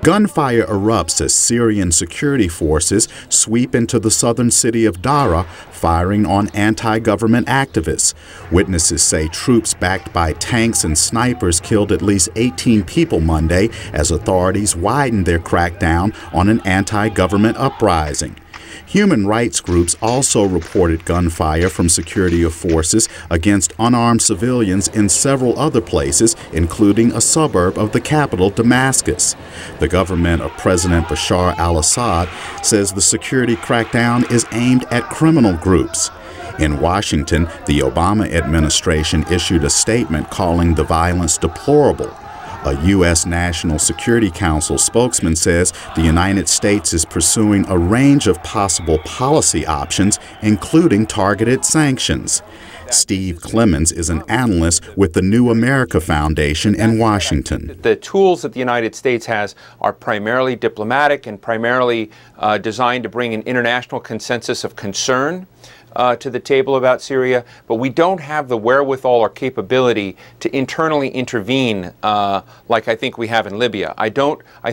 Gunfire erupts as Syrian security forces sweep into the southern city of Daraa, firing on anti-government activists. Witnesses say troops backed by tanks and snipers killed at least 18 people Monday as authorities widened their crackdown on an anti-government uprising. Human rights groups also reported gunfire from security forces against unarmed civilians in several other places, including a suburb of the capital, Damascus. The government of President Bashar al-Assad says the security crackdown is aimed at criminal groups. In Washington, the Obama administration issued a statement calling the violence deplorable. A U.S. National Security Council spokesman says the United States is pursuing a range of possible policy options, including targeted sanctions. Steve Clemens is an analyst with the New America Foundation in Washington. The tools that the United States has are primarily diplomatic and primarily designed to bring an international consensus of concern to the table about Syria, but we don't have the wherewithal or capability to internally intervene like I think we have in Libya. I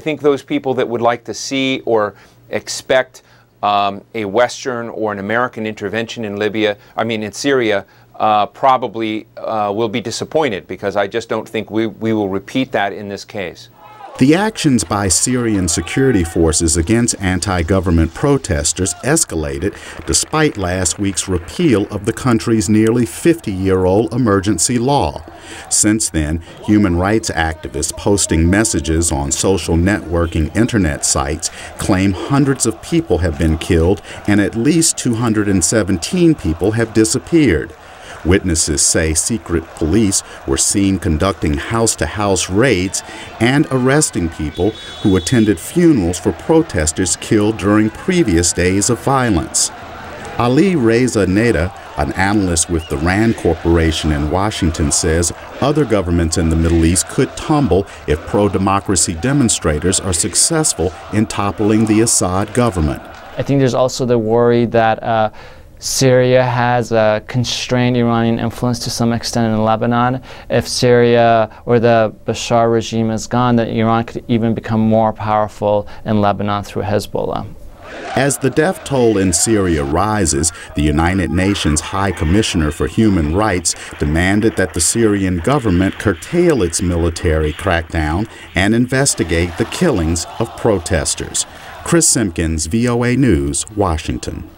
think those people that would like to see or expect a Western or an American intervention in Syria, probably will be disappointed, because I just don't think we will repeat that in this case. The actions by Syrian security forces against anti-government protesters escalated despite last week's repeal of the country's nearly 50-year-old emergency law. Since then, human rights activists posting messages on social networking internet sites claim hundreds of people have been killed and at least 217 people have disappeared. Witnesses say secret police were seen conducting house-to-house raids and arresting people who attended funerals for protesters killed during previous days of violence. Ali Reza Neda, an analyst with the RAND Corporation in Washington, says other governments in the Middle East could tumble if pro-democracy demonstrators are successful in toppling the Assad government. I think there's also the worry that Syria has a constrained Iranian influence to some extent in Lebanon. If Syria or the Bashar regime is gone, then Iran could even become more powerful in Lebanon through Hezbollah. As the death toll in Syria rises, the United Nations High Commissioner for Human Rights demanded that the Syrian government curtail its military crackdown and investigate the killings of protesters. Simkins, VOA News, Washington.